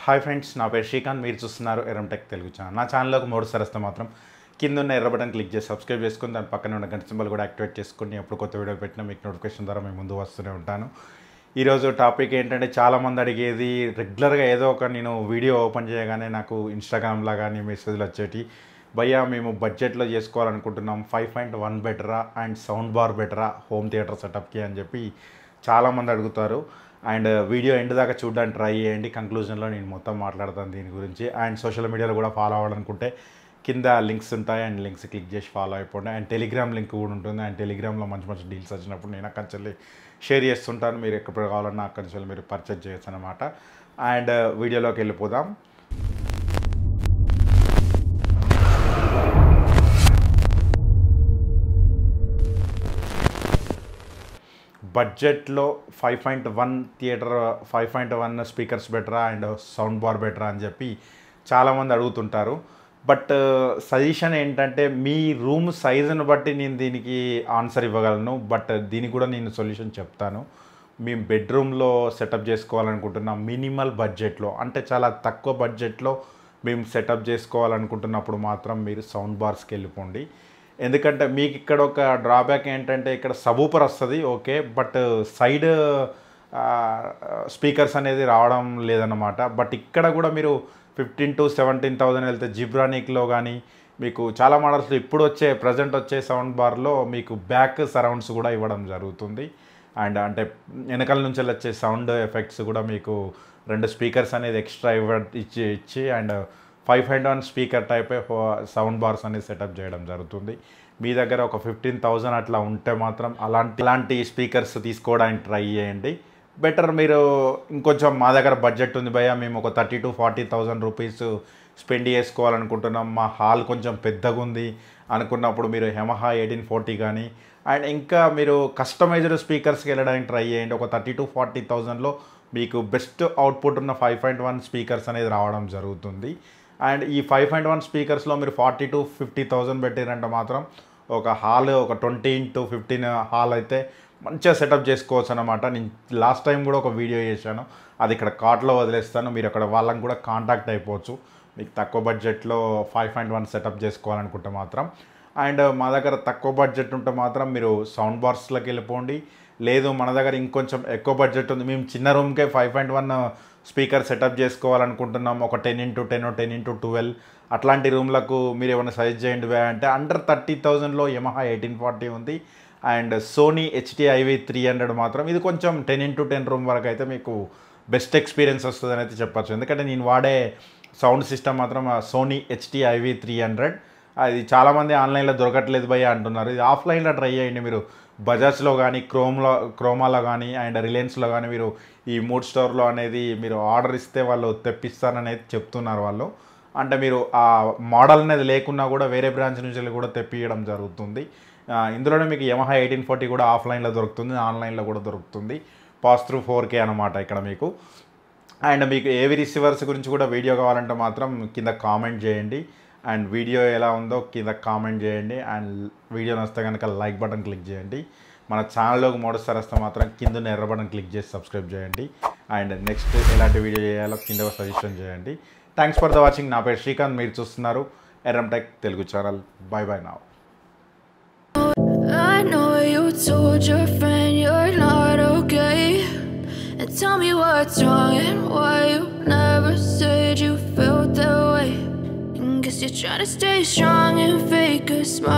Hi friends, నా పేరు శ్రీకాంత్. మీరు చూస్తున్నారు ఎర్రం టెక్ తెలుగు ఛానల్. నా ఛానల్లోకి మూడుసారి వస్తే మాత్రం కింద ఉన్న ఎర్ర బటన్ క్లిక్ చేసి సబ్స్క్రైబ్ చేసుకుని దాని పక్కన ఉన్న గంట సింబల్ కూడా యాక్టివేట్ చేసుకుని ఎప్పుడు కొత్త వీడియో పెట్టినా మీకు నోటిఫికేషన్ ద్వారా మేము ముందు వస్తూనే ఉంటాను. ఈరోజు టాపిక్ ఏంటంటే, చాలామంది అడిగేది రెగ్యులర్గా ఏదో ఒక నేను వీడియో ఓపెన్ చేయగానే నాకు ఇన్స్టాగ్రామ్లో కానీ మెసేజ్లు వచ్చేటి, భయ్యా మేము బడ్జెట్లో చేసుకోవాలనుకుంటున్నాం, 5.1 బెటరా అండ్ సౌండ్ బార్ బెటరా హోమ్ థియేటర్ సెటప్కి అని చెప్పి చాలామంది అడుగుతారు. అండ్ వీడియో ఎండ్ దాకా చూడడానికి ట్రై చేయండి. కంక్లూజన్లో నేను మొత్తం మాట్లాడతాను దీని గురించి. అండ్ సోషల్ మీడియాలో కూడా ఫాలో అవ్వాలనుకుంటే కింద లింక్స్ ఉంటాయి, అండ్ లింక్స్ క్లిక్ చేసి ఫాలో అయిపోండి. అండ్ టెలిగ్రామ్ లింక్ కూడా ఉంటుంది. అండ్ టెలిగ్రామ్లో మంచి మంచి డీల్స్ వచ్చినప్పుడు నేను అక్కడి నుంచి షేర్ చేస్తుంటాను. మీరు ఎక్కడ కావాలన్నా అక్కడి నుంచి మీరు పర్చేజ్ చేయొచ్చు అనమాట. అండ్ వీడియోలోకి వెళ్ళిపోదాం. బడ్జెట్లో 5.1 థియేటర్ 5.1 స్పీకర్స్ బెటరా అండ్ సౌండ్ బార్ బెటరా అని చెప్పి చాలామంది అడుగుతుంటారు. బట్ సజెషన్ ఏంటంటే, మీ రూమ్ సైజును బట్టి నేను దీనికి ఆన్సర్ ఇవ్వగలను. బట్ దీనికి కూడా నేను సొల్యూషన్ చెప్తాను. మేము బెడ్రూమ్లో సెటప్ చేసుకోవాలనుకుంటున్నాం మినిమల్ బడ్జెట్లో, అంటే చాలా తక్కువ బడ్జెట్లో మేము సెటప్ చేసుకోవాలనుకుంటున్నప్పుడు మాత్రం మీరు సౌండ్ బార్స్కి వెళ్ళిపోండి. ఎందుకంటే మీకు ఇక్కడ ఒక డ్రాబ్యాక్ ఏంటంటే, ఇక్కడ సబూపర్ వస్తుంది ఓకే, బట్ సైడ్ స్పీకర్స్ అనేది రావడం లేదన్నమాట. బట్ ఇక్కడ కూడా మీరు 15,000 to 17,000 వెళ్తే జిబ్రానిక్లో కానీ మీకు చాలా మోడల్స్లో ఇప్పుడు ప్రజెంట్ వచ్చే సౌండ్ బార్లో మీకు బ్యాక్ సరౌండ్స్ కూడా ఇవ్వడం జరుగుతుంది. అండ్ అంటే వెనకాల నుంచి వచ్చే సౌండ్ ఎఫెక్ట్స్ కూడా మీకు 2 స్పీకర్స్ అనేది ఎక్స్ట్రా ఇచ్చి and 5.1 speaker type sound bars అనేది సెటప్ చేయడం జరుగుతుంది. మీ దగ్గర ఒక 15,000 అట్లా ఉంటే మాత్రం అలాంటి స్పీకర్స్ తీసుకోవడానికి ట్రై చేయండి. బెటర్ మీరు ఇంకొంచెం మా దగ్గర బడ్జెట్ ఉంది భయ్యా, మేము ఒక 30,000 to 40,000 రూపీస్ స్పెండ్ చేసుకోవాలనుకుంటున్నాం, మా హాల్ కొంచెం పెద్దగా ఉంది అనుకున్నప్పుడు మీరు యమహా 1840 కానీ అండ్ ఇంకా మీరు కస్టమైజ్డ్ స్పీకర్స్కి వెళ్ళడానికి ట్రై చేయండి. ఒక 30,000 to 40,000లో మీకు బెస్ట్ అవుట్పుట్ ఉన్న 5.1 స్పీకర్స్ అనేది రావడం జరుగుతుంది. అండ్ ఈ 5.1 స్పీకర్స్లో మీరు 40,000 to 50,000 పెట్టారంటే మాత్రం ఒక హాల్ ఒక 20x15 హాల్ అయితే మంచిగా సెటప్ చేసుకోవచ్చు అనమాట. నేను లాస్ట్ టైం కూడా ఒక వీడియో చేశాను, అది ఇక్కడ కార్ట్లో వదిలేస్తాను, మీరు అక్కడ వాళ్ళని కూడా కాంటాక్ట్ అయిపోవచ్చు మీకు తక్కువ బడ్జెట్లో 5.1 సెటప్ చేసుకోవాలనుకుంటే మాత్రం. అండ్ మా దగ్గర తక్కువ బడ్జెట్ ఉంటే మాత్రం మీరు సౌండ్ బార్స్లోకి వెళ్ళిపోండి. లేదు మన దగ్గర ఇంకొంచెం ఎక్కువ బడ్జెట్ ఉంది, మేము చిన్న రూమ్కే 5.1 స్పీకర్ సెటప్ చేసుకోవాలనుకుంటున్నాం, ఒక 10x10 10x12 అట్లాంటి రూమ్లకు మీరు ఏమైనా సజెస్ట్ చేయండి అంటే అండర్ 30,000లో యమహా 1840 ఉంది. అండ్ సోనీ HT-IV 300 మాత్రం ఇది కొంచెం 10x10 రూమ్ వరకు అయితే మీకు బెస్ట్ ఎక్స్పీరియన్స్ వస్తుందని అయితే చెప్పచ్చు. ఎందుకంటే నేను వాడే సౌండ్ సిస్టమ్ మాత్రం సోనీ HT-IV 300. అది చాలామంది ఆన్లైన్లో దొరకట్లేదు భయ్యా అంటున్నారు. ఇది ఆఫ్లైన్లో ట్రై చేయండి. మీరు బజాజ్లో కానీ క్రోమాలో కానీ అండ్ రిలయన్స్లో కానీ మీరు ఈ 3 స్టోర్లో అనేది మీరు ఆర్డర్ ఇస్తే వాళ్ళు తెప్పిస్తారనేది చెప్తున్నారు వాళ్ళు. అంటే మీరు ఆ మోడల్ అనేది లేకున్నా కూడా వేరే బ్రాంచ్ నుంచి కూడా తెప్పియడం జరుగుతుంది. ఇందులోనే మీకు యమహా 1840 కూడా ఆఫ్లైన్లో దొరుకుతుంది, ఆన్లైన్లో కూడా దొరుకుతుంది. పాస్ త్రూ 4K అనమాట ఇక్కడ మీకు. అండ్ మీకు ఏవి రిసీవర్స్ గురించి కూడా వీడియో కావాలంటే మాత్రం కింద కామెంట్ చేయండి. అండ్ వీడియో ఎలా ఉందో కింద కామెంట్ చేయండి. అండ్ వీడియో నచ్చితే కనుక లైక్ బటన్ క్లిక్ చేయండి. మన ఛానల్లోకి మూడోసారి వస్తే మాత్రం కింద ఎర్ర బటన్ క్లిక్ చేసి సబ్స్క్రైబ్ చేయండి. అండ్ నెక్స్ట్ ఎలాంటి వీడియో చేయాలో కింద సజెషన్ చేయండి. Thanks for the watching. నా పేరు శ్రీకాంత్, మీరు చూస్తున్నారు Yerram tech Telugu channel. By by now. I know you told your friend you're not okay, and tell me what's wrong and why you never said you felt that way. And guess you're trying to stay strong and fake a smile.